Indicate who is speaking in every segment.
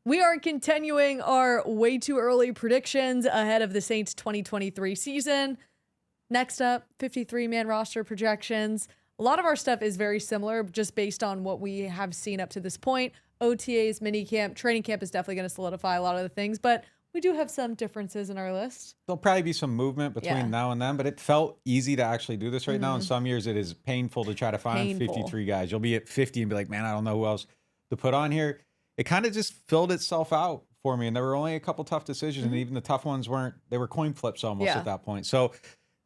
Speaker 1: We are continuing our way too early predictions ahead of the Saints 2023 season. Next up, 53-man roster projections. A lot of our stuff is very similar just based on what we have seen up to this point. OTAs, minicamp, training camp is definitely going to solidify a lot of the things, but we do have some differences in our list.
Speaker 2: There'll probably be some movement between now and then, but it felt easy to actually do this right now. In some years, it is painful to try to find 53 guys. You'll be at 50 and be like, man, I don't know who else to put on here. It kind of just filled itself out for me, and there were only a couple tough decisions, and even the tough ones they were coin flips almost at that point. So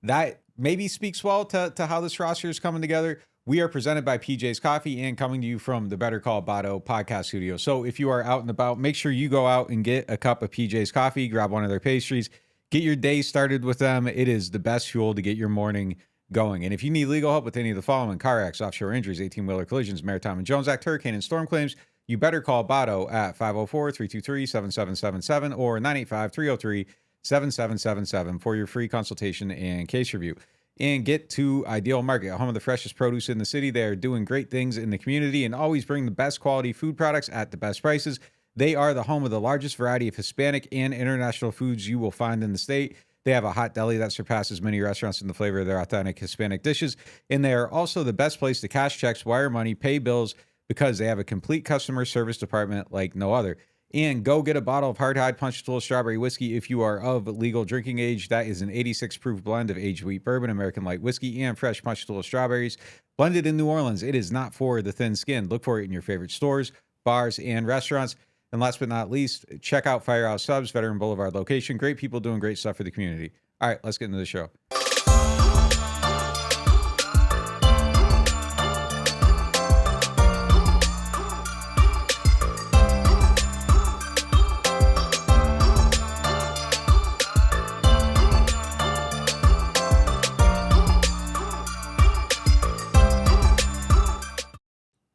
Speaker 2: that maybe speaks well to how this roster is coming together. We are presented by PJ's Coffee and coming to you from the Better Call BADEAUX podcast studio. So if you are out and about, make sure you go out and get a cup of PJ's Coffee, grab one of their pastries, get your day started with them. It is the best fuel to get your morning going. And if you need legal help with any of the following: car accidents, offshore injuries, 18-wheeler collisions, Maritime Jones Act, hurricane and storm claims, you better call BADEAUX at 504-323-7777 or 985-303-7777 for your free consultation and case review. And get to Ideal Market, home of the freshest produce in the city. They are doing great things in the community and always bring the best quality food products at the best prices. They are the home of the largest variety of Hispanic and international foods you will find in the state. They have a hot deli that surpasses many restaurants in the flavor of their authentic Hispanic dishes. And they are also the best place to cash checks, wire money, pay bills, because they have a complete customer service department like no other. And go get a bottle of Hardhide Ponchatoula Strawberry Whiskey if you are of legal drinking age. That is an 86 proof blend of aged wheat bourbon, American light whiskey, and fresh Ponchatoula strawberries blended in New Orleans. It is not for the thin skin. Look for it in your favorite stores, bars, and restaurants. And last but not least, check out Firehouse Subs, Veteran Boulevard location. Great people doing great stuff for the community. All right, let's get into the show.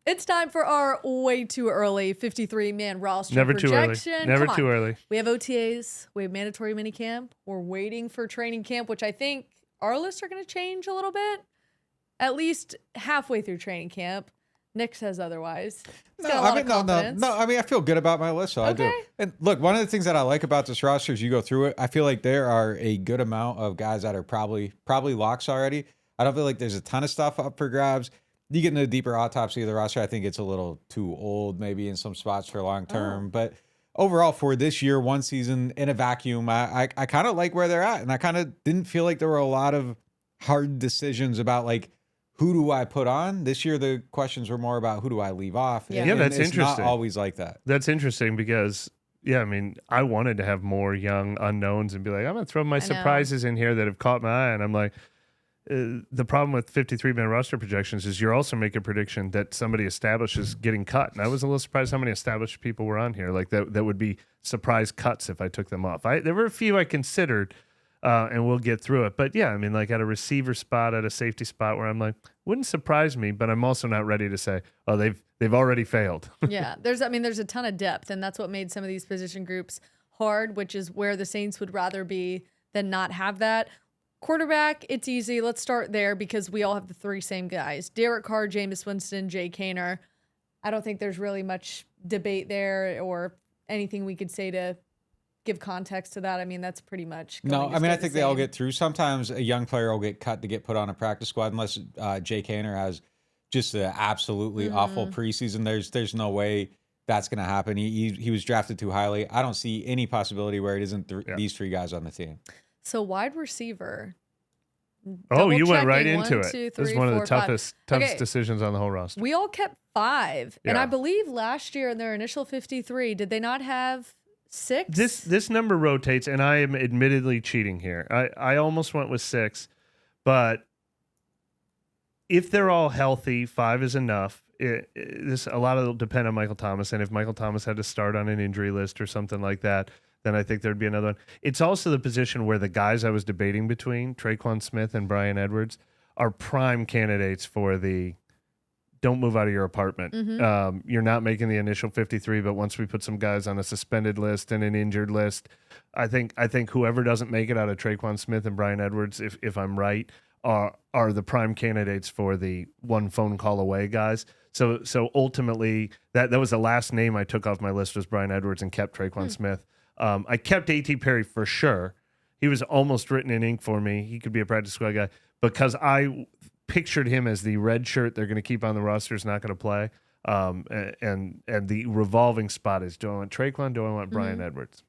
Speaker 1: It's time for our way too early 53-man roster
Speaker 3: Never
Speaker 1: projection.
Speaker 3: Too early. Never too early.
Speaker 1: We have OTAs. We have mandatory minicamp. We're waiting for training camp, which I think our lists are going to change a little bit, at least halfway through training camp. Nick says otherwise.
Speaker 2: No, I mean, I feel good about my list, so I do. And look, one of the things that I like about this roster is you go through it, I feel like there are a good amount of guys that are probably locks already. I don't feel like there's a ton of stuff up for grabs. You get into a deeper autopsy of the roster, I think it's a little too old maybe in some spots for long term. But overall, for this year, one season in a vacuum, I kind of like where they're at. And I kind of didn't feel like there were a lot of hard decisions about, like, who do I put on? This year, the questions were more about who do I leave off?
Speaker 3: Yeah, that's interesting.
Speaker 2: It's not always like that.
Speaker 3: That's interesting because, I mean, I wanted to have more young unknowns and be like, I'm going to throw my surprises in here that have caught my eye. And I'm like, the problem with 53-man roster projections is you're also making a prediction that somebody established is getting cut. And I was a little surprised how many established people were on here. Like that would be surprise cuts if I took them off. There were a few I considered, and we'll get through it. But yeah, I mean, like at a receiver spot, at a safety spot where I'm like, wouldn't surprise me, but I'm also not ready to say, oh, they've already failed.
Speaker 1: Yeah, there's a ton of depth, and that's what made some of these position groups hard, which is where the Saints would rather be than not have that. Quarterback, it's easy. Let's start there because we all have the three same guys: Derek Carr, Jameis Winston, Jay Kaner. I don't think there's really much debate there or anything we could say to give context to that. I mean, that's pretty much
Speaker 2: no. I mean, I think they all get through. Sometimes a young player will get cut to get put on a practice squad unless Jay Kaner has just an absolutely awful preseason. There's no way that's going to happen. He was drafted too highly. I don't see any possibility where it isn't these three guys on the team.
Speaker 1: So wide receiver.
Speaker 3: Oh, you went right into it. This is one of the toughest decisions on the whole roster.
Speaker 1: We all kept 5. Yeah. And I believe last year in their initial 53, did they not have 6?
Speaker 3: This number rotates, and I am admittedly cheating here. I almost went with 6, but if they're all healthy, 5 is enough. A lot of it will depend on Michael Thomas, and if Michael Thomas had to start on an injury list or something like that, then I think there'd be another one. It's also the position where the guys I was debating between, Traquan Smith and Bryan Edwards, are prime candidates for the don't move out of your apartment. You're not making the initial 53, but once we put some guys on a suspended list and an injured list, I think whoever doesn't make it out of Traquan Smith and Bryan Edwards, if I'm right, are the prime candidates for the one phone call away guys. So ultimately, that was the last name I took off my list was Brian Edwards and kept Traquan Smith. I kept A.T. Perry for sure. He was almost written in ink for me. He could be a practice squad guy because I pictured him as the red shirt they're going to keep on the roster, is not going to play. And the revolving spot is, do I want Traquan? Do I want Brian Edwards?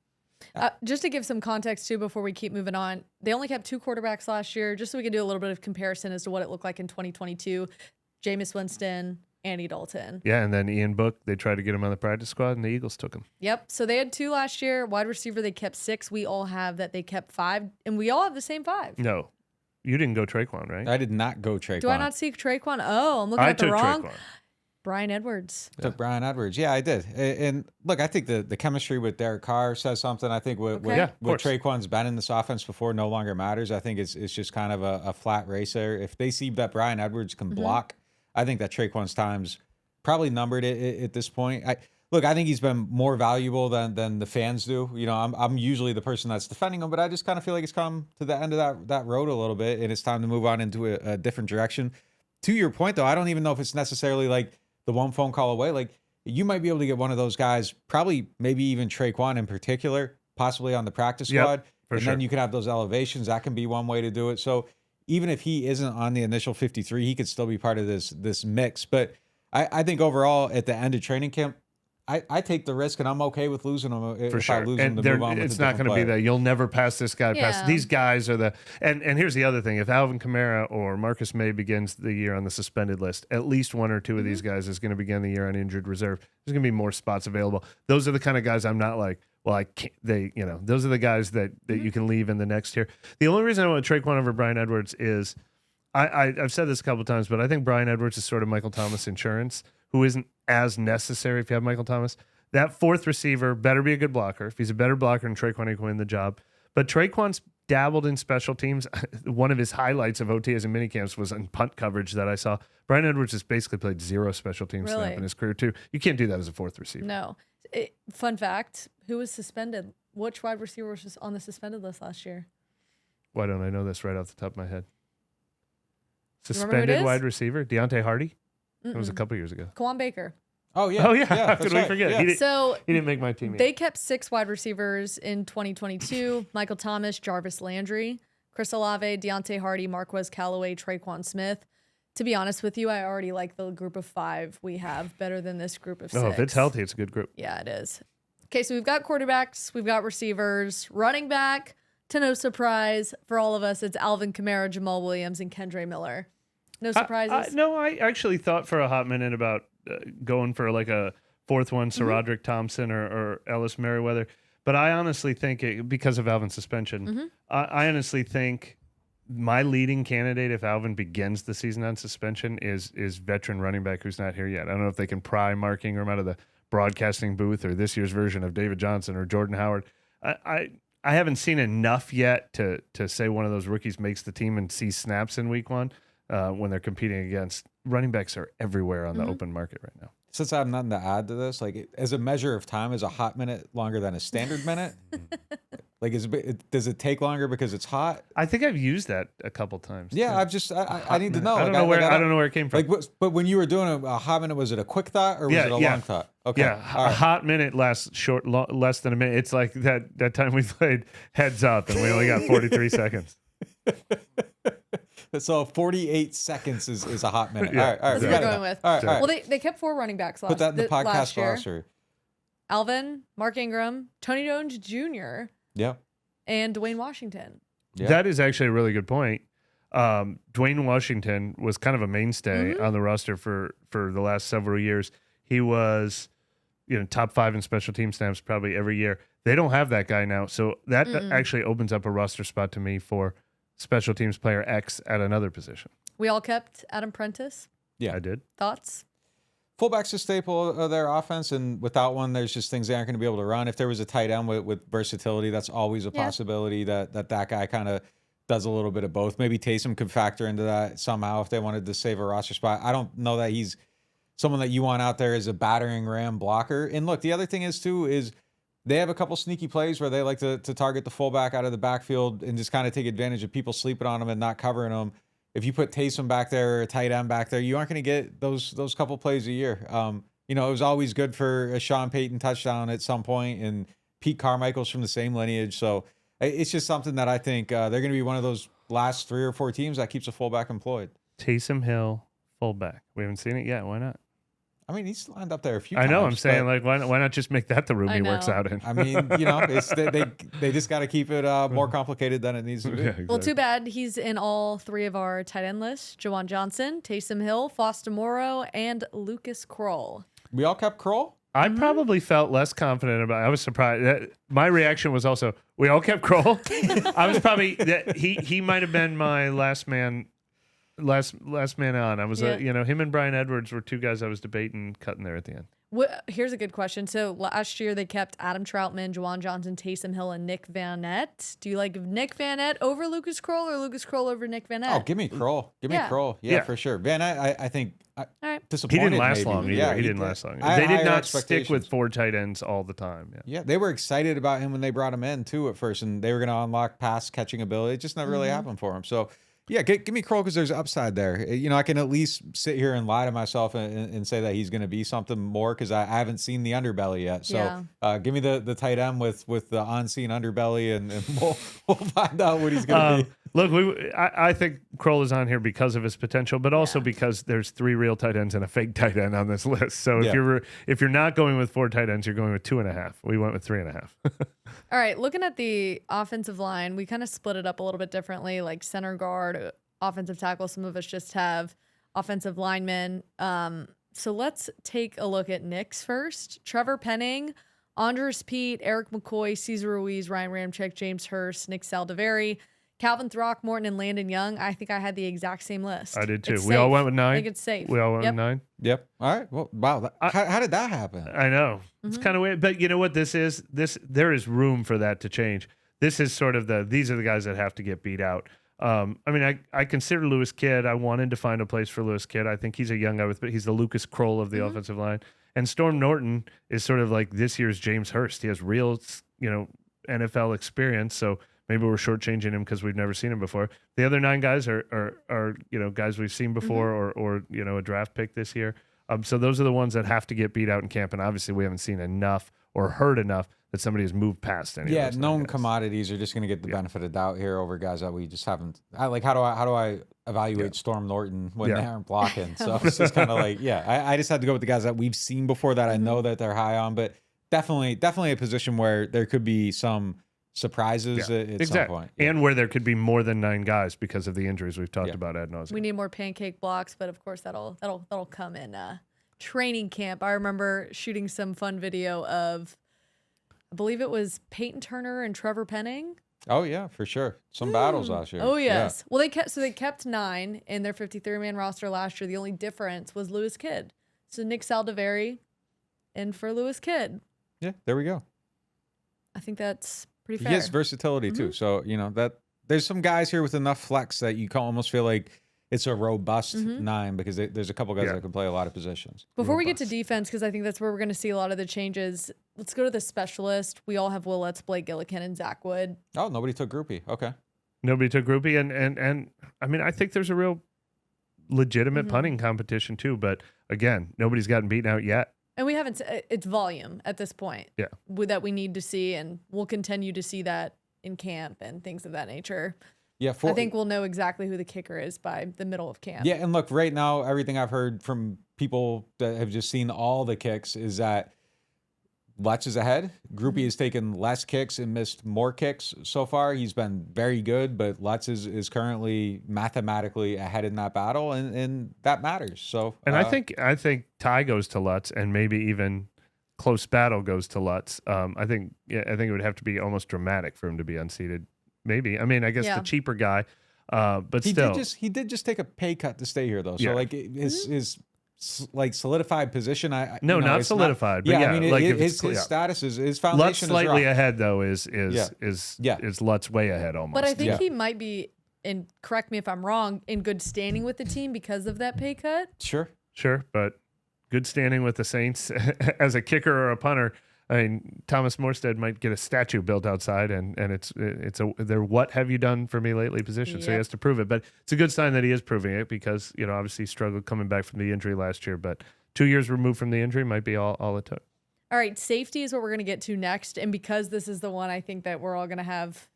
Speaker 1: Just to give some context too, before we keep moving on, they only kept 2 quarterbacks last year, just so we can do a little bit of comparison as to what it looked like in 2022. Jameis Winston, Andy Dalton.
Speaker 3: Yeah, and then Ian Book, they tried to get him on the practice squad, and the Eagles took him.
Speaker 1: Yep. So they had 2 last year. Wide receiver, they kept 6. We all have that they kept 5, and we all have the same 5.
Speaker 3: No, you didn't go Traquan, right?
Speaker 2: I did not go Traquan.
Speaker 1: Do I not see Traquan? Oh, I'm looking
Speaker 3: I
Speaker 1: at the
Speaker 3: took
Speaker 1: wrong.
Speaker 3: Traquan.
Speaker 1: Brian Edwards.
Speaker 2: Took Brian Edwards. Yeah, I did. And look, I think the chemistry with Derek Carr says something. I think what Traquan's been in this offense before no longer matters. I think it's just kind of a flat race there. If they see that Brian Edwards can block, I think that Traquan's time's probably numbered at this point. I think he's been more valuable than the fans do. You know, I'm usually the person that's defending him, but I just kind of feel like it's come to the end of that road a little bit, and it's time to move on into a different direction. To your point, though, I don't even know if it's necessarily like the one phone call away. Like, you might be able to get one of those guys, probably maybe even Traquan in particular, possibly on the practice squad. And then you can have those elevations. That can be one way to do it. So even if he isn't on the initial 53, he could still be part of this mix. But I think overall at the end of training camp, I take the risk, and I'm okay with losing him if I lose him to move on with
Speaker 3: it's not going to be that. You'll never pass this guy.
Speaker 1: Yeah.
Speaker 3: These guys are and here's the other thing. If Alvin Kamara or Marcus May begins the year on the suspended list, at least 1 or 2 of these guys is going to begin the year on injured reserve. There's going to be more spots available. Those are the kind of guys I'm not like, well, I can't, those are the guys that you can leave in the next tier. The only reason I want Traquan over Brian Edwards is I've said this a couple of times, but I think Brian Edwards is sort of Michael Thomas insurance, who isn't as necessary if you have Michael Thomas. That 4th receiver better be a good blocker. If he's a better blocker than Traquan, he can win the job. But Traquan's dabbled in special teams. One of his highlights of OTAs and minicamps was in punt coverage that I saw. Brian Edwards has basically played 0 special teams snap in his career, too. You can't do that as a 4th receiver.
Speaker 1: No. Fun fact, who was suspended? Which wide receiver was on the suspended list last year?
Speaker 3: Why don't I know this right off the top of my head?
Speaker 1: Suspended
Speaker 3: wide receiver? Deontay Hardy? It was a couple years ago.
Speaker 1: Kawan Baker.
Speaker 2: Oh, yeah.
Speaker 3: How could we forget?
Speaker 2: Yeah.
Speaker 3: He didn't make my team yet.
Speaker 1: They kept 6 wide receivers in 2022. Michael Thomas, Jarvis Landry, Chris Olave, Deontay Hardy, Marquez Callaway, Traquan Smith. To be honest with you, I already like the group of 5 we have better than this group of 6.
Speaker 3: Oh, if it's healthy, it's a good group.
Speaker 1: Yeah, it is. Okay, so we've got quarterbacks, we've got receivers, running back, to no surprise for all of us, it's Alvin Kamara, Jamal Williams, and Kendre Miller. No surprises?
Speaker 3: No, I actually thought for a hot minute about going for like a 4th one, Roderick Thompson or Ellis Merriweather. But I honestly think, because of Alvin's suspension, I honestly think my leading candidate, if Alvin begins the season on suspension, is veteran running back who's not here yet. I don't know if they can pry Mark Ingram out of the broadcasting booth or this year's version of David Johnson or Jordan Howard. I haven't seen enough yet to say one of those rookies makes the team and sees snaps in week 1. When they're competing against running backs are everywhere on the open market right now.
Speaker 2: Since I have nothing to add to this, like as a measure of time, is a hot minute longer than a standard minute? Like, does it take longer because it's hot?
Speaker 3: I think I've used that a couple times.
Speaker 2: Yeah, I need to know.
Speaker 3: I don't know where it came from.
Speaker 2: Like, but when you were doing a hot minute, was it a quick thought or was it a long thought? Okay,
Speaker 3: yeah, a hot minute lasts less than a minute. It's like that time we played Heads Up and we only got 43 seconds.
Speaker 2: So 48 seconds is a hot minute.
Speaker 3: Yeah.
Speaker 2: All right.
Speaker 1: That's what we're going with.
Speaker 2: All right.
Speaker 1: Well, they kept 4 running backs last
Speaker 2: Put that in the podcast
Speaker 1: last year.
Speaker 2: glossary.
Speaker 1: Alvin, Mark Ingram, Tony Jones Jr.,
Speaker 2: Yeah.
Speaker 1: and Dwayne Washington.
Speaker 2: Yeah.
Speaker 3: That is actually a really good point. Dwayne Washington was kind of a mainstay on the roster for the last several years. He was, top 5 in special team snaps probably every year. They don't have that guy now, so that actually opens up a roster spot to me for special teams player X at another position.
Speaker 1: We all kept Adam Prentice.
Speaker 2: Yeah,
Speaker 3: I did.
Speaker 1: Thoughts?
Speaker 2: Fullback's a staple of their offense, and without one, there's just things they aren't going to be able to run. If there was a tight end with versatility, that's always a possibility that guy kind of does a little bit of both. Maybe Taysom could factor into that somehow if they wanted to save a roster spot. I don't know that he's someone that you want out there as a battering ram blocker. And look, the other thing is they have a couple sneaky plays where they like to target the fullback out of the backfield and just kind of take advantage of people sleeping on them and not covering them. if you put Taysom back there or a tight end back there, you aren't going to get those couple plays a year. It was always good for a Sean Payton touchdown at some point, and Pete Carmichael's from the same lineage. So it's just something that I think they're going to be one of those last 3 or 4 teams that keeps a fullback employed.
Speaker 3: Taysom Hill, fullback. We haven't seen it yet. Why not?
Speaker 2: I mean, he's lined up there a few
Speaker 3: I
Speaker 2: times.
Speaker 3: know. I'm saying, like, why not just make that the room he works out in?
Speaker 2: I mean, it's they just got to keep it more complicated than it needs to be.
Speaker 3: Yeah, exactly.
Speaker 1: Well, too bad he's in all 3 of our tight end lists: Jawan Johnson, Taysom Hill, Foster Moreau, and Lucas Kroll.
Speaker 2: We all kept Kroll?
Speaker 3: I probably felt less confident about it. I was surprised. My reaction was also, we all kept Kroll. I was probably, he might have been my last man on. I was, him and Brian Edwards were 2 guys I was debating cutting there at the end.
Speaker 1: Here's a good question. So last year they kept Adam Troutman, Jawan Johnson, Taysom Hill, and Nick Van Nett. Do you like Nick Van Nett over Lucas Kroll or Lucas Kroll over Nick Van Nett?
Speaker 2: Oh, give me Kroll. Give me Kroll. Yeah, for sure. Van Nett, I think
Speaker 1: all right.
Speaker 2: disappointed.
Speaker 3: He didn't last
Speaker 2: maybe.
Speaker 3: long either.
Speaker 2: Yeah,
Speaker 3: he didn't last long.
Speaker 2: I
Speaker 3: They
Speaker 2: had
Speaker 3: did not
Speaker 2: higher
Speaker 3: stick with 4 tight ends all the time.
Speaker 2: Yeah, they were excited about him when they brought him in too at first, and they were going to unlock pass catching ability. It just never really happened for him. So yeah, give me Kroll because there's upside there. I can at least sit here and lie to myself and say that he's going to be something more because I haven't seen the underbelly yet. So give me the tight end with the on-scene underbelly, and we'll find out what he's going to be.
Speaker 3: Look, I think Kroll is on here because of his potential, but also because there's 3 real tight ends and a fake tight end on this list. So if you're not going with 4 tight ends, you're going with 2.5. We went with 3.5.
Speaker 1: All right, looking at the offensive line, we kind of split it up a little bit differently, like center guard, offensive tackle. Some of us just have offensive linemen. So let's take a look at Nick's first. Trevor Penning, Andres Pete, Eric McCoy, Cesar Ruiz, Ryan Ramczyk, James Hurst, Nick Saldiveri, Calvin Throckmorton, and Landon Young. I think I had the exact same list.
Speaker 3: I did too.
Speaker 1: It's
Speaker 3: We
Speaker 1: safe.
Speaker 3: all went with 9.
Speaker 1: I think it's safe.
Speaker 3: We all went with 9.
Speaker 2: Yep. All right. Well, wow. How did that happen?
Speaker 3: I know. It's kind of weird. But you know what this is? There is room for that to change. This is sort of these are the guys that have to get beat out. I consider Lewis Kidd. I wanted to find a place for Lewis Kidd. I think he's a young guy, but he's the Lucas Kroll of the offensive line. And Storm Norton is sort of like this year's James Hurst. He has real, NFL experience. So maybe we're shortchanging him because we've never seen him before. The other 9 guys are guys we've seen before or a draft pick this year. So those are the ones that have to get beat out in camp. And obviously we haven't seen enough or heard enough that somebody has moved past any of those
Speaker 2: known
Speaker 3: guys.
Speaker 2: Commodities are just going to get the benefit of doubt here over guys that we just haven't. How do I evaluate Storm Norton when they aren't blocking? So it's just kind of like, I just had to go with the guys that we've seen before that I know that they're high on, but definitely a position where there could be some surprises at some point.
Speaker 3: And where there could be more than 9 guys because of the injuries we've talked about ad nauseum.
Speaker 1: We need more pancake blocks, but of course that'll come in training camp. I remember shooting some fun video of, I believe it was Peyton Turner and Trevor Penning.
Speaker 2: Oh yeah, for sure. Some battles last year.
Speaker 1: Oh yes. Yeah. Well, they kept 9 in their 53-man roster last year. The only difference was Lewis Kidd. So Nick Saldiveri in for Lewis Kidd.
Speaker 2: Yeah, there we go.
Speaker 1: I think that's pretty fair.
Speaker 2: He has versatility too. So, that there's some guys here with enough flex that you can almost feel like it's a robust 9 because there's a couple guys that can play a lot of positions.
Speaker 1: Before we get to defense, because I think that's where we're going to see a lot of the changes, let's go to the specialist. We all have Will Lutz, Blake Gillikin, and Zach Wood.
Speaker 2: Oh, nobody took Groupie. Okay.
Speaker 3: Nobody took Groupie. And I mean, I think there's a real legitimate punting competition too. But again, nobody's gotten beaten out yet.
Speaker 1: And we haven't, it's volume at this point.
Speaker 3: Yeah.
Speaker 1: That we need to see, and we'll continue to see that in camp and things of that nature.
Speaker 2: Yeah,
Speaker 1: I think we'll know exactly who the kicker is by the middle of camp.
Speaker 2: Yeah, and look, right now, everything I've heard from people that have just seen all the kicks is that Lutz is ahead. Groupie has taken less kicks and missed more kicks so far. He's been very good, but Lutz is currently mathematically ahead in that battle, and that matters. So,
Speaker 3: and I think tie goes to Lutz, and maybe even close battle goes to Lutz. I think it would have to be almost dramatic for him to be unseated. Maybe. I mean, I guess the cheaper guy, but
Speaker 2: he
Speaker 3: still.
Speaker 2: He did just take a pay cut to stay here, though. So, like, his like solidified position.
Speaker 3: Not solidified, but
Speaker 2: I mean, his status is his foundation.
Speaker 3: Lutz slightly ahead, though, is Lutz way ahead almost.
Speaker 1: But I think he might be, and correct me if I'm wrong, in good standing with the team because of that pay cut.
Speaker 2: Sure,
Speaker 3: but good standing with the Saints as a kicker or a punter. I mean, Thomas Morstead might get a statue built outside, and they're what have you done for me lately position. So he
Speaker 1: Yep.
Speaker 3: has to prove it. But it's a good sign that he is proving it because, obviously he struggled coming back from the injury last year. But 2 years removed from the injury might be all it took.
Speaker 1: All right, safety is what we're going to get to next. And because this is the one I think that we're all going to have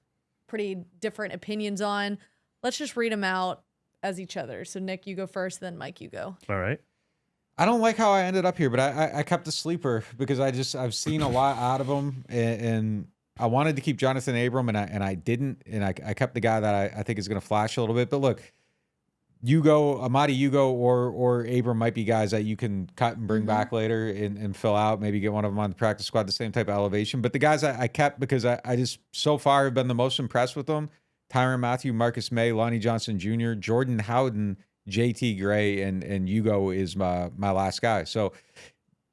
Speaker 1: pretty different opinions on, let's just read them out as each other. So, Nick, you go first, then Mike, you go.
Speaker 3: All right.
Speaker 2: I don't like how I ended up here, but I kept a sleeper because I've seen a lot out of him, and I wanted to keep Jonathan Abram, and I didn't, and I kept the guy that I think is going to flash a little bit. But look, Amadi Hugo or Abram might be guys that you can cut and bring back later and fill out, maybe get one of them on the practice squad, the same type of elevation. But the guys I kept because I just so far have been the most impressed with them: Tyrann Mathieu, Marcus May, Lonnie Johnson Jr., Jordan Howden, JT Gray, and Hugo is my last guy. So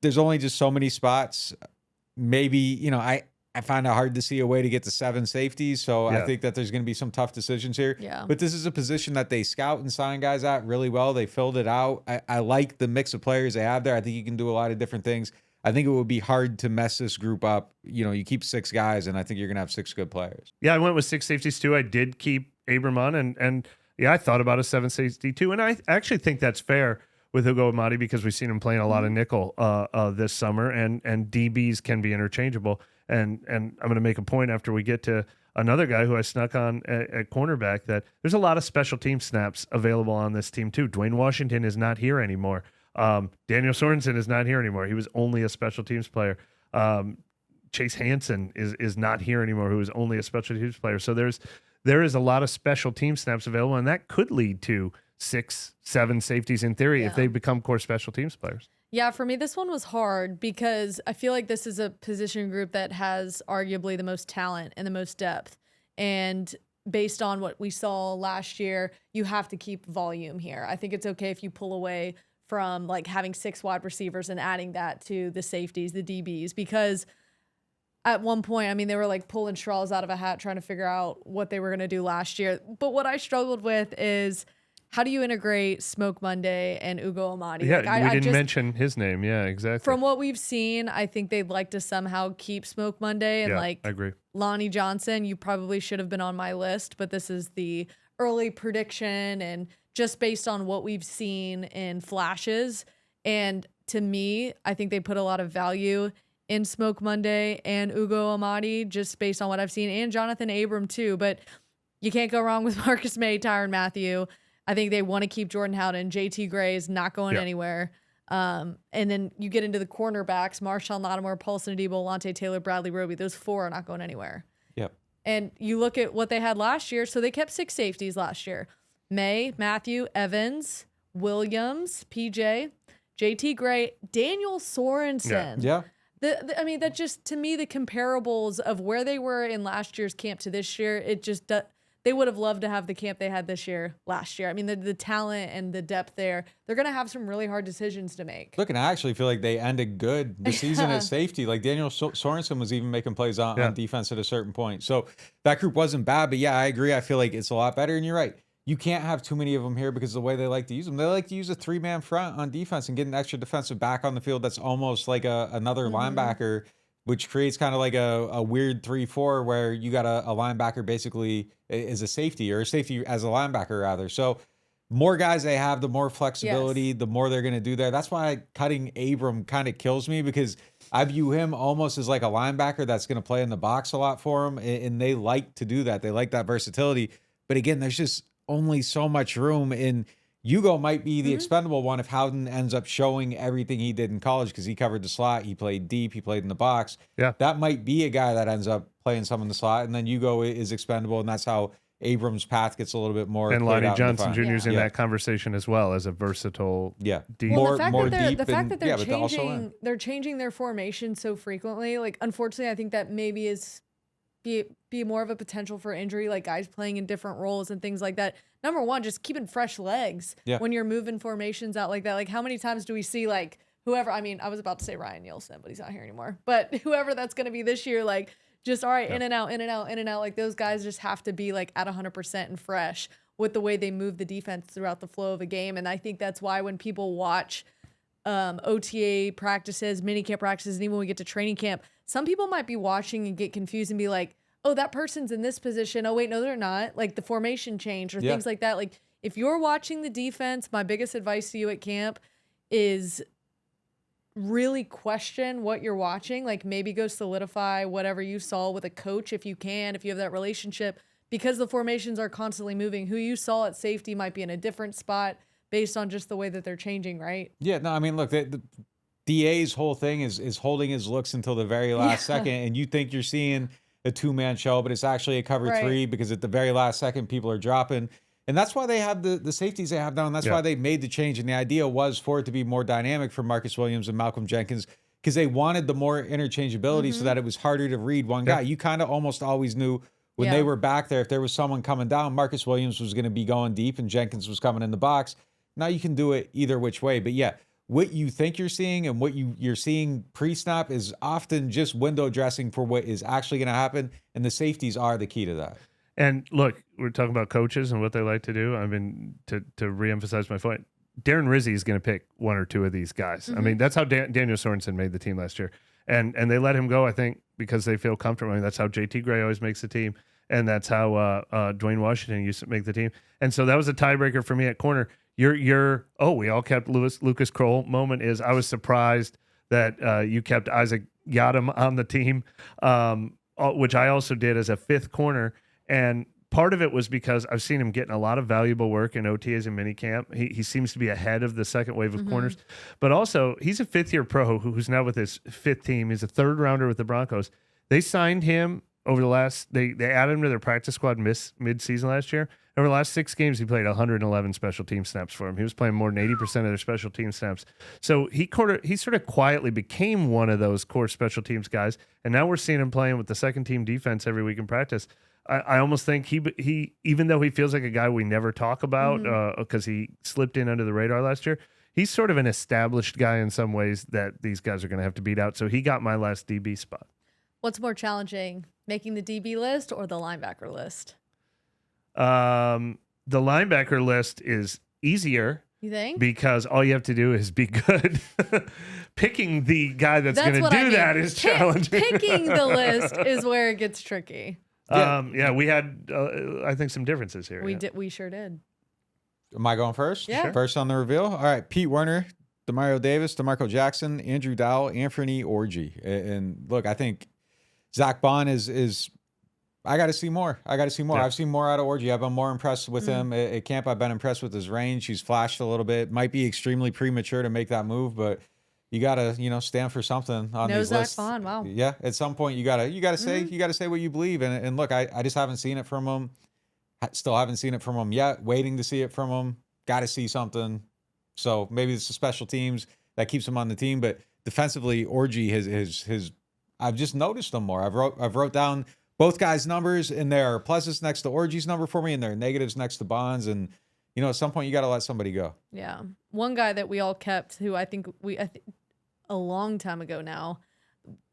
Speaker 2: there's only just so many spots. Maybe, I find it hard to see a way to get to 7 safeties. So I think that there's going to be some tough decisions here.
Speaker 1: Yeah.
Speaker 2: But this is a position that they scout and sign guys at really well. They filled it out. I like the mix of players they have there. I think you can do a lot of different things. I think it would be hard to mess this group up. You keep 6 guys, and I think you're going to have 6 good players.
Speaker 3: Yeah, I went with 6 safeties too. I did keep Abram on, and yeah, I thought about a 7 safety too. And I actually think that's fair with Hugo Amadi because we've seen him playing a lot of nickel this summer, and DBs can be interchangeable. And I'm going to make a point after we get to another guy who I snuck on at cornerback that there's a lot of special team snaps available on this team too. Dwayne Washington is not here anymore. Daniel Sorensen is not here anymore. He was only a special teams player. Chase Hansen is not here anymore, who was only a special teams player. So there is a lot of special team snaps available, and that could lead to 6, 7 safeties in theory if they become core special teams players.
Speaker 1: Yeah, for me, this one was hard because I feel like this is a position group that has arguably the most talent and the most depth. And based on what we saw last year, you have to keep volume here. I think it's okay if you pull away from like having 6 wide receivers and adding that to the safeties, the DBs, because at one point, I mean, they were like pulling straws out of a hat trying to figure out what they were going to do last year. But what I struggled with is, how do you integrate Smoke Monday and Hugo Amadi?
Speaker 3: Yeah, we didn't mention his name. Yeah, exactly.
Speaker 1: From what we've seen, I think they'd like to somehow keep Smoke Monday. And
Speaker 3: I agree.
Speaker 1: Lonnie Johnson, you probably should have been on my list, but this is the early prediction and just based on what we've seen in flashes. And to me, I think they put a lot of value in Smoke Monday and Hugo Amadi just based on what I've seen, and Jonathan Abram too. But you can't go wrong with Marcus May, Tyrann Mathieu. I think they want to keep Jordan Howden. JT Gray is not going anywhere. And then you get into the cornerbacks, Marshawn Lattimore, Paulson Adebo, Lante Taylor, Bradley Roby. Those 4 are not going anywhere.
Speaker 2: Yep.
Speaker 1: And you look at what they had last year. So they kept 6 safeties last year. May, Mathieu, Evans, Williams, PJ, JT Gray, Daniel Sorensen.
Speaker 2: Yeah.
Speaker 1: I mean, that just, to me, the comparables of where they were in last year's camp to this year, it just they would have loved to have the camp they had this year, last year. I mean, the talent and the depth there, they're going to have some really hard decisions to make.
Speaker 2: Look, and I actually feel like they ended good the season at safety. Like Daniel Sorensen was even making plays on defense at a certain point. So that group wasn't bad, but yeah, I agree. I feel like it's a lot better, and you're right. You can't have too many of them here because of the way they like to use them. They like to use a 3-man front on defense and get an extra defensive back on the field that's almost like another linebacker, which creates kind of like a weird 3-4 where you got a linebacker basically is a safety, or a safety as a linebacker rather. So more guys they have, the more flexibility, the more they're going to do there. That's why cutting Abram kind of kills me, because I view him almost as like a linebacker that's going to play in the box a lot for him. And they like to do that. They like that versatility. But again, there's just only so much room, and Hugo might be the expendable one if Howden ends up showing everything he did in college, because he covered the slot, he played deep, he played in the box. Yeah, that might be a guy that ends up playing some in the slot, and then Hugo is expendable, and that's how Abram's path gets a little bit more.
Speaker 3: And Lonnie Johnson Jr. is in that conversation as well as a versatile.
Speaker 1: Deep. Well, the fact that they're changing their formation so frequently, like, unfortunately, I think that maybe is be more of a potential for injury, like guys playing in different roles and things like that. Number one, just keeping fresh legs when you're moving formations out like that. Like, how many times do we see, like, whoever, I mean, I was about to say Ryan Nielsen, but he's not here anymore. But whoever that's going to be this year, like, just, all right, in and out, in and out, in and out. Like, those guys just have to be, like, at 100% and fresh with the way they move the defense throughout the flow of a game. And I think that's why when people watch OTA practices, mini camp practices, and even when we get to training camp, some people might be watching and get confused and be like, oh, that person's in this position. Oh, wait, no, they're not. Like the formation change or things like that. Like if you're watching the defense, my biggest advice to you at camp is really question what you're watching. Like maybe go solidify whatever you saw with a coach if you can, if you have that relationship, because the formations are constantly moving. Who you saw at safety might be in a different spot based on just the way that they're changing, right?
Speaker 2: Yeah, no, I mean, look, the DA's whole thing is holding his looks until the very last second, and you think you're seeing a two-man show, but it's actually a cover three because at the very last second, people are dropping. And that's why they have the safeties they have now, and that's why they made the change. And the idea was for it to be more dynamic for Marcus Williams and Malcolm Jenkins because they wanted the more interchangeability so that it was harder to read one guy. You kind of almost always knew when they were back there, if there was someone coming down, Marcus Williams was going to be going deep and Jenkins was coming in the box. Now you can do it either which way. But yeah, what you think you're seeing and what you're seeing pre-snap is often just window dressing for what is actually going to happen. And the safeties are the key to that.
Speaker 3: And look, we're talking about coaches and what they like to do. I mean, to reemphasize my point, Darren Rizzi is going to pick one or two of these guys. I mean, that's how Daniel Sorensen made the team last year. And they let him go, I think, because they feel comfortable. I mean, that's how JT Gray always makes the team. And that's how Dwayne Washington used to make the team. And so that was a tiebreaker for me at corner. We all kept Lucas Kroll moment is I was surprised that you kept Isaac Yadam on the team, which I also did as a fifth corner. And part of it was because I've seen him getting a lot of valuable work in OTAs and minicamp. He seems to be ahead of the second wave of corners. But also, he's a fifth-year pro who's now with his fifth team. He's a third-rounder with the Broncos. They signed him over the last – they added him to their practice squad mid-season last year. Over the last 6 games, he played 111 special team snaps for him. He was playing more than 80% of their special team snaps. So he sort of quietly became one of those core special teams guys. And now we're seeing him playing with the second-team defense every week in practice. I almost think he even though he feels like a guy we never talk about because he slipped in under the radar last year, he's sort of an established guy in some ways that these guys are going to have to beat out. So he got my last DB spot.
Speaker 1: What's more challenging, making the DB list or the linebacker list?
Speaker 3: The linebacker list is easier.
Speaker 1: You think?
Speaker 3: Because all you have to do is be good. Picking the guy that's going to do that is challenging.
Speaker 1: Picking the list is where it gets tricky.
Speaker 3: We had, I think, some differences here.
Speaker 1: We sure did.
Speaker 2: Am I going first?
Speaker 1: Yeah. Sure.
Speaker 2: First on the reveal? All right, Pete Werner, Demario Davis, DeMarco Jackson, Andrew Dowell, Anthony Orji. And look, I think Zach Bond is I got to see more. Yeah. I've seen more out of Orji. I've been more impressed with him at camp. I've been impressed with his range. He's flashed a little bit. Might be extremely premature to make that move, but you got to, stand for something on these lists.
Speaker 1: Zach Bond, wow.
Speaker 2: Yeah, at some point you got to say what you believe. And look, I just haven't seen it from him. Still haven't seen it from him yet. Waiting to see it from him. Got to see something. So maybe it's the special teams that keeps him on the team, but defensively, Orji his I've just noticed him more. I've wrote down both guys' numbers, and there are pluses next to Orji's number for me, and there are negatives next to Bonds. And at some point you got to let somebody go. Yeah,
Speaker 1: one guy that we all kept, who I think a long time ago now,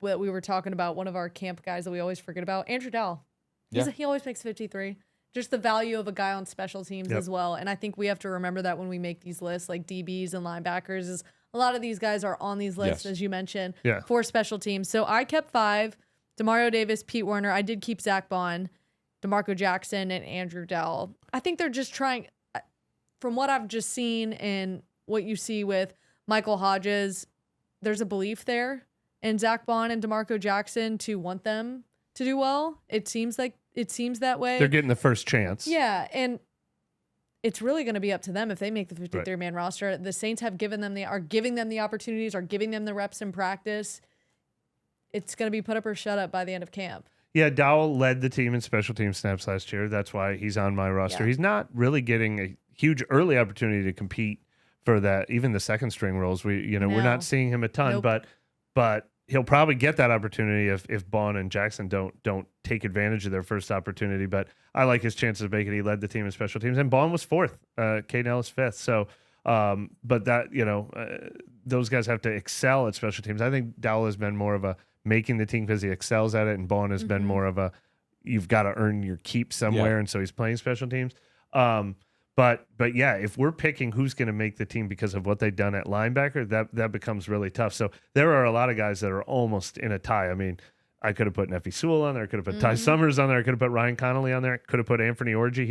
Speaker 1: that we were talking about, one of our camp guys that we always forget about, Andrew Dowell. He always makes 53. Just the value of a guy on special teams as well. And I think we have to remember that when we make these lists, like DBs and linebackers, is a lot of these guys are on these lists, as you mentioned, for special teams. So I kept 5, Demario Davis, Pete Werner. I did keep Zach Bond, DeMarco Jackson, and Andrew Dowell. I think they're just trying, from what I've just seen and what you see with Michael Hodges, there's a belief there in Zach Bond and DeMarco Jackson to want them to do well. It seems that way.
Speaker 3: They're getting the first chance.
Speaker 1: Yeah, and it's really going to be up to them if they make the 53-man roster. The Saints are giving them the opportunities, are giving them the reps in practice. It's going to be put up or shut up by the end of camp.
Speaker 3: Yeah, Dowell led the team in special team snaps last year. That's why he's on my roster. Yeah. He's not really getting a huge early opportunity to compete for that, even the second string roles. We're not seeing him a ton, but he'll probably get that opportunity if Bond and Jackson don't take advantage of their first opportunity. But I like his chances of making it. He led the team in special teams, and Bond was 4th. Caden Ellis 5th. So, but that those guys have to excel at special teams. I think Dowell has been more of a making the team because he excels at it, and Bond has been more of a you've got to earn your keep somewhere, and so he's playing special teams. But yeah, if we're picking who's going to make the team because of what they've done at linebacker, that becomes really tough. So there are a lot of guys that are almost in a tie. I mean, I could have put Neffy Sewell on there. I could have put Ty Summers on there. I could have put Ryan Connolly on there. I could have put Anthony Orji.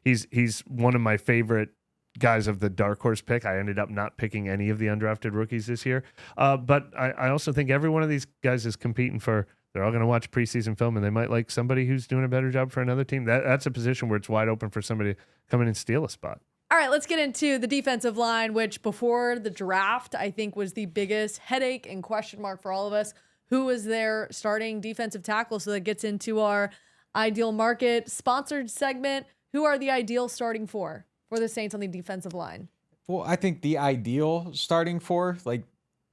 Speaker 3: He's one of my favorite guys of the dark horse pick. I ended up not picking any of the undrafted rookies this year. But I also think every one of these guys is competing for. They're all going to watch preseason film, and they might like somebody who's doing a better job for another team. That's a position where it's wide open for somebody to come in and steal a spot.
Speaker 1: All right, let's get into the defensive line, which before the draft, I think was the biggest headache and question mark for all of us. Who was their starting defensive tackle? So that gets into our ideal market sponsored segment. Who are the ideal starting for the Saints on the defensive line?
Speaker 2: Well, I think the ideal starting for, like,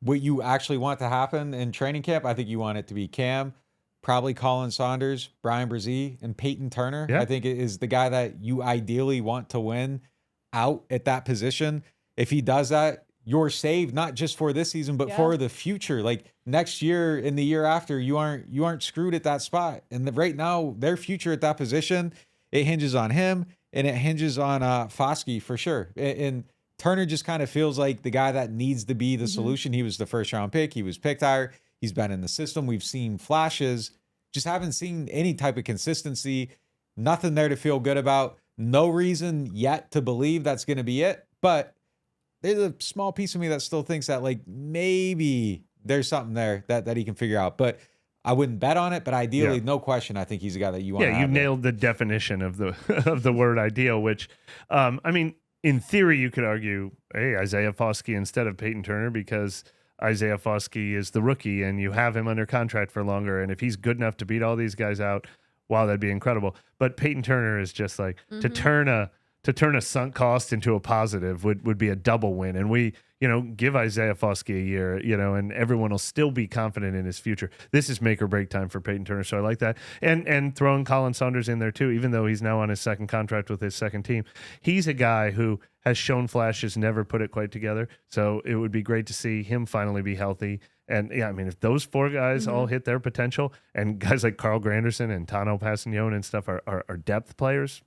Speaker 2: what you actually want to happen in training camp, I think you want it to be Cam, probably Colin Saunders, Brian Brzee, and Peyton Turner.
Speaker 3: Yeah.
Speaker 2: I think it is the guy that you ideally want to win out at that position. If he does that, you're saved, not just for this season, but for the future. Like next year and the year after, you aren't screwed at that spot. And right now, their future at that position, it hinges on him and it hinges on Foskey for sure. And Turner just kind of feels like the guy that needs to be the solution. He was the first round pick. He was picked higher. He's been in the system. We've seen flashes, just haven't seen any type of consistency. Nothing there to feel good about. No reason yet to believe that's going to be it. But there's a small piece of me that still thinks that like maybe there's something there that he can figure out. But I wouldn't bet on it. But ideally, no question, I think he's a guy that you want to have.
Speaker 3: Yeah, you nailed the definition of the of the word ideal, which, I mean, in theory, you could argue, hey, Isaiah Foskey instead of Peyton Turner because Isaiah Foskey is the rookie and you have him under contract for longer. And if he's good enough to beat all these guys out, wow, that'd be incredible. But Peyton Turner is just like to turn a sunk cost into a positive would be a double win. And we, give Isaiah Foskey a year, and everyone will still be confident in his future. This is make or break time for Peyton Turner. So I like that. And throwing Colin Saunders in there too, even though he's now on his second contract with his second team, he's a guy who has shown flashes, never put it quite together. So it would be great to see him finally be healthy. And yeah, I mean, if those four guys all hit their potential and guys like Carl Granderson and Tano Passignon and stuff are depth players,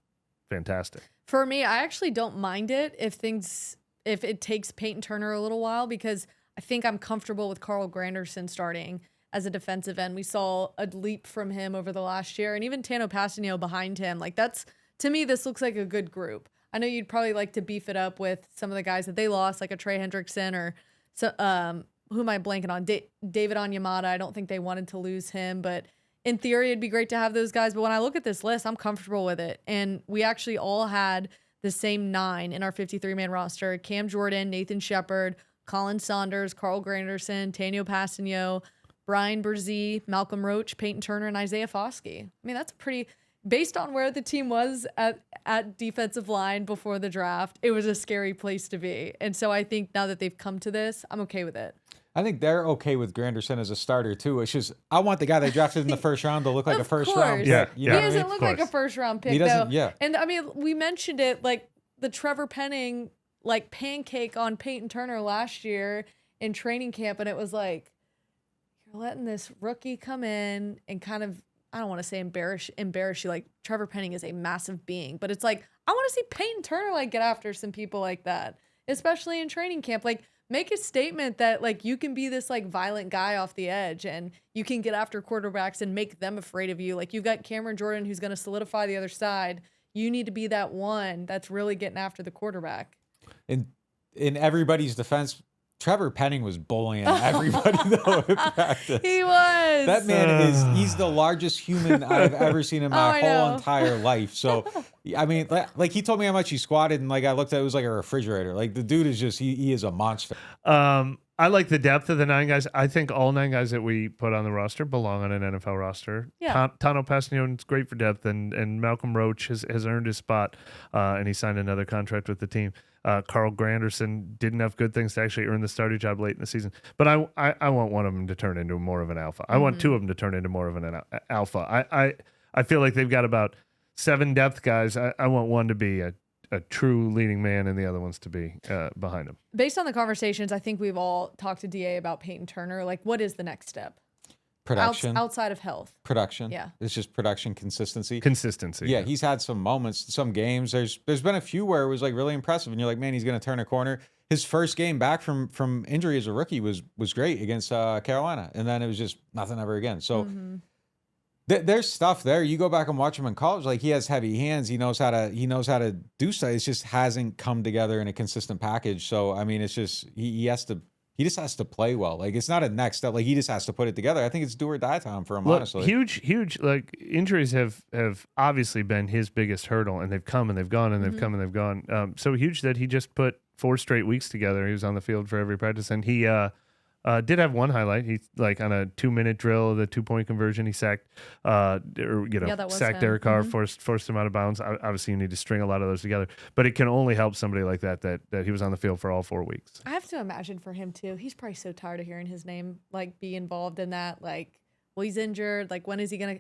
Speaker 3: fantastic.
Speaker 1: For me, I actually don't mind it if it takes Peyton Turner a little while because I think I'm comfortable with Carl Granderson starting as a defensive end. We saw a leap from him over the last year, and even Tano Passignon behind him. Like to me, this looks like a good group. I know you'd probably like to beef it up with some of the guys that they lost, like a Trey Hendrickson or who am I blanking on? David Onyemata. I don't think they wanted to lose him, but in theory, it'd be great to have those guys. But when I look at this list, I'm comfortable with it. And we actually all had the same 9 in our 53-man roster. Cam Jordan, Nathan Shepard, Colin Saunders, Carl Granderson, Tano Passignon, Brian Brzee, Malcolm Roach, Peyton Turner, and Isaiah Foskey. I mean, that's based on where the team was at defensive line before the draft, it was a scary place to be. And so I think now that they've come to this, I'm okay with it.
Speaker 2: I think they're okay with Granderson as a starter too. It's just I want the guy they drafted in the first round to look like a first round pick.
Speaker 1: He doesn't look like a first round pick though.
Speaker 2: Yeah.
Speaker 1: And I mean, we mentioned it like the Trevor Penning like pancake on Peyton Turner last year in training camp, and it was like you're letting this rookie come in and kind of, I don't want to say embarrass you. Like Trevor Penning is a massive being, but it's like I want to see Peyton Turner like get after some people like that, especially in training camp. Like make a statement that like you can be this like violent guy off the edge and you can get after quarterbacks and make them afraid of you. Like you've got Cameron Jordan who's going to solidify the other side. You need to be that one that's really getting after the quarterback.
Speaker 2: In everybody's defense, Trevor Penning was bullying everybody though in practice.
Speaker 1: He was.
Speaker 2: That man he's the largest human I've ever seen in my whole entire life. So, I mean, like he told me how much he squatted and like I looked at it was like a refrigerator. Like the dude is just, he is a monster.
Speaker 3: I like the depth of the 9 guys. I think all 9 guys that we put on the roster belong on an NFL roster.
Speaker 1: Yeah.
Speaker 3: Tano Passignon is great for depth, and Malcolm Roach has earned his spot, and he signed another contract with the team. Carl Granderson did enough good things to actually earn the starting job late in the season. But I want one of them to turn into more of an alpha. I want 2 of them to turn into more of an alpha. I feel like they've got about 7 depth guys. I want one to be a true leading man and the other ones to be behind him.
Speaker 1: Based on the conversations, I think we've all talked to DA about Peyton Turner. Like, what is the next step?
Speaker 2: Production.
Speaker 1: outside of health.
Speaker 2: Production.
Speaker 1: Yeah.
Speaker 2: It's just production consistency.
Speaker 3: Consistency.
Speaker 2: Yeah, he's had some moments, some games. There's been a few where it was like really impressive, and you're like, man, he's going to turn a corner. His first game back from injury as a rookie was great against Carolina, and then it was just nothing ever again. So there's stuff there. You go back and watch him in college, like he has heavy hands. He knows how to do stuff. It just hasn't come together in a consistent package. So I mean, it's just he just has to play well. Like it's not a next step. Like he just has to put it together. I think it's do or die time for him, honestly.
Speaker 3: Huge. Like injuries have obviously been his biggest hurdle, and they've come and they've gone and they've come and they've gone. So huge that he just put 4 straight weeks together. He was on the field for every practice, and he did have one highlight. He like on a 2-minute drill, the 2-point conversion, he sacked, sacked Derek Carr, forced him out of bounds. Obviously, you need to string a lot of those together, but it can only help somebody like that he was on the field for all 4 weeks.
Speaker 1: I have to imagine for him too. He's probably so tired of hearing his name like be involved in that. Like, well, he's injured. Like, when is he gonna?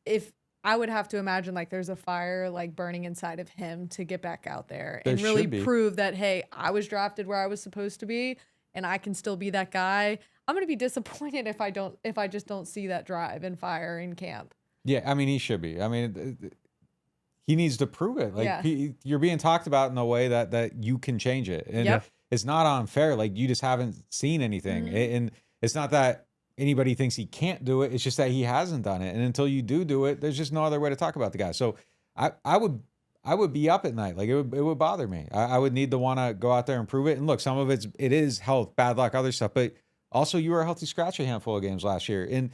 Speaker 1: If I would have to imagine like there's a fire like burning inside of him to get back out there and really prove that, hey, I was drafted where I was supposed to be, and I can still be that guy. I'm going to be disappointed if I just don't see that drive and fire in camp.
Speaker 2: Yeah, I mean, he should be. I mean, he needs to prove it. Like you're being talked about in a way that you can change it. And it's not unfair. Like you just haven't seen anything. And it's not that anybody thinks he can't do it. It's just that he hasn't done it. And until you do it, there's just no other way to talk about the guy. So I would be up at night. Like it would bother me. I would need to want to go out there and prove it. And look, some of it is health, bad luck, other stuff, but also you were a healthy scratch a handful of games last year. And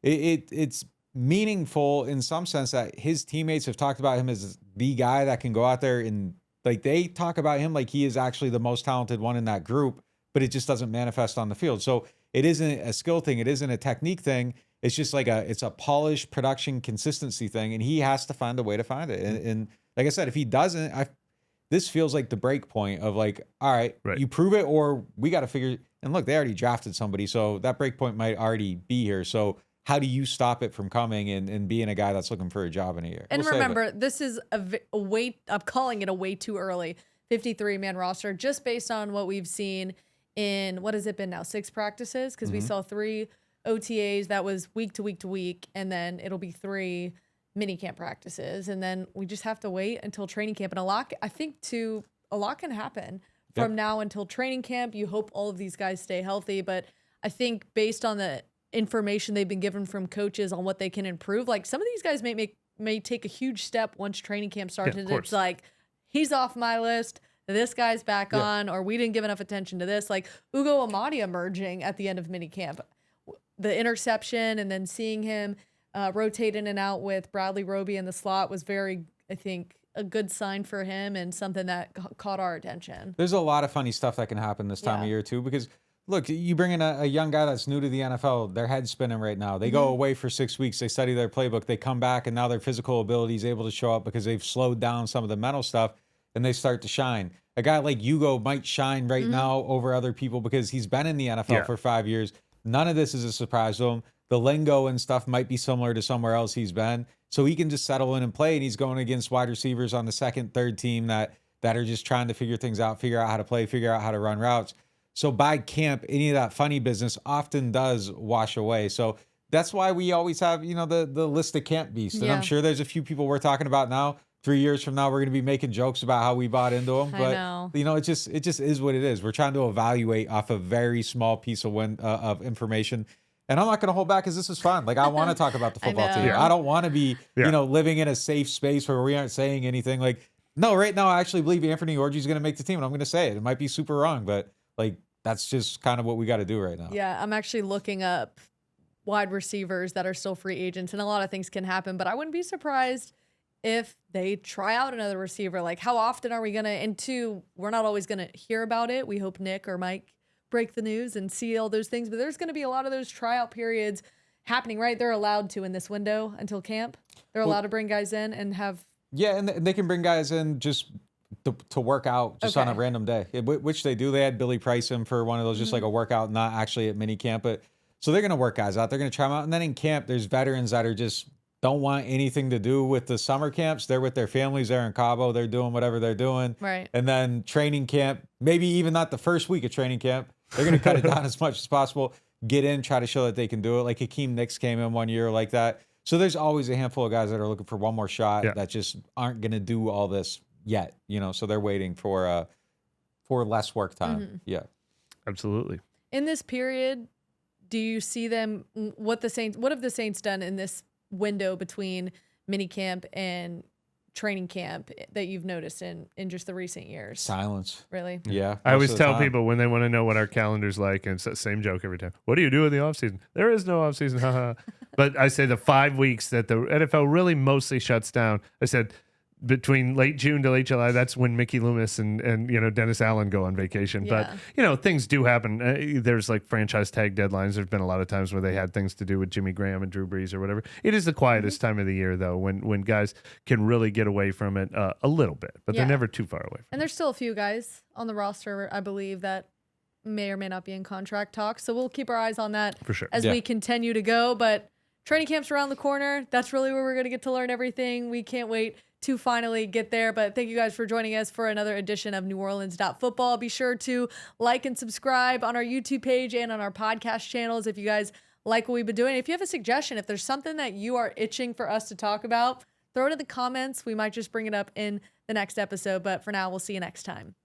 Speaker 2: it's meaningful in some sense that his teammates have talked about him as the guy that can go out there and like they talk about him like he is actually the most talented one in that group, but it just doesn't manifest on the field. So it isn't a skill thing. It isn't a technique thing. It's just like it's a polished production consistency thing. And he has to find a way to find it. And like I said, if he doesn't, this feels like the break point of like, all right, you prove it or we got to figure. And look, they already drafted somebody. So that break point might already be here. So how do you stop it from coming and being a guy that's looking for a job in a year?
Speaker 1: And remember, this is I'm calling it a way too early 53-man roster just based on what we've seen in, what has it been now, 6 practices? Because we saw 3 OTAs. That was week to week to week. And then it'll be 3 mini camp practices. And then we just have to wait until training camp. And a lot can happen from now until training camp. You hope all of these guys stay healthy. But I think based on the information they've been given from coaches on what they can improve, like some of these guys may take a huge step once training camp starts. And it's like, he's off my list. This guy's back on, or we didn't give enough attention to this. Like Ugo Amadi emerging at the end of minicamp, the interception, and then seeing him rotate in and out with Bradley Roby in the slot was very, I think, a good sign for him and something that caught our attention. There's
Speaker 2: a lot of funny stuff that can happen this time of year too, because look, you bring in a young guy that's new to the NFL, their head's spinning right now. They go away for 6 weeks, they study their playbook, they come back, and now their physical ability is able to show up because they've slowed down some of the mental stuff. And they start to shine. A guy like Hugo might shine right now over other people because he's been in the NFL for 5 years. None of this is a surprise to him. The lingo and stuff might be similar to somewhere else he's been. So he can just settle in and play, and he's going against wide receivers on the second, third team that are just trying to figure things out, figure out how to play, figure out how to run routes. So by camp, any of that funny business often does wash away. So that's why we always have, the list of camp beasts. And I'm sure there's a few people we're talking about now. 3 years from now, we're going to be making jokes about how we bought into them. But, it just is what it is. We're trying to evaluate off a very small piece of information. And I'm not going to hold back because this is fun. Like, I want to talk about the football team. I don't want to be, living in a safe space where we aren't saying anything. Like, no, right now, I actually believe Anthony Orji is going to make the team. And I'm going to say it. It might be super wrong, but, like, that's just kind of what we got to do right now.
Speaker 1: Yeah, I'm actually looking up wide receivers that are still free agents. And a lot of things can happen. But I wouldn't be surprised if they try out another receiver. Like, how often are we going to, and 2, we're not always going to hear about it. We hope Nick or Mike break the news and see all those things, but there's going to be a lot of those tryout periods happening, right? They're allowed to in this window until camp. They're allowed to bring guys in and have. Yeah,
Speaker 2: and they can bring guys in just to work out just on a random day, which they do. They had Billy Price in for one of those, just like a workout, not actually at mini camp, but so they're going to work guys out. They're going to try them out. And then in camp, there's veterans that are just don't want anything to do with the summer camps. They're with their families. They're in Cabo. They're doing whatever they're doing.
Speaker 1: Right.
Speaker 2: And then training camp, maybe even not the first week of training camp. They're going to cut it down as much as possible. get in, try to show that they can do it. Like Hakeem Nicks came in one year like that. So there's always a handful of guys that are looking for one more shot that just aren't going to do all this yet, so they're waiting for less work time. Yeah.
Speaker 3: Absolutely.
Speaker 1: In this period, do you see them, what have the Saints done in this window between minicamp and training camp that you've noticed in just the recent years?
Speaker 2: Silence.
Speaker 1: Really?
Speaker 2: Yeah.
Speaker 3: I always tell people when they want to know what our calendar's like, and it's the same joke every time. What do you do in the offseason? There is no offseason. Haha. But I say the 5 weeks that the NFL really mostly shuts down. I said between late June to late July, that's when Mickey Loomis and Dennis Allen go on vacation.
Speaker 1: Yeah.
Speaker 3: But things do happen. There's like franchise tag deadlines. There's been a lot of times where they had things to do with Jimmy Graham and Drew Brees or whatever. It is the quietest time of the year though, when guys can really get away from it a little bit, but they're never too far away from
Speaker 1: And there's still a few guys on the roster, I believe, that may or may not be in contract talks. So we'll keep our eyes on that
Speaker 3: for sure
Speaker 1: as we continue to go. But training camp's around the corner. That's really where we're going to get to learn everything. We can't wait to finally get there. But thank you guys for joining us for another edition of NewOrleans.Football. Be sure to like and subscribe on our YouTube page and on our podcast channels if you guys like what we've been doing. If you have a suggestion, if there's something that you are itching for us to talk about, throw it in the comments. We might just bring it up in the next episode. But for now, we'll see you next time.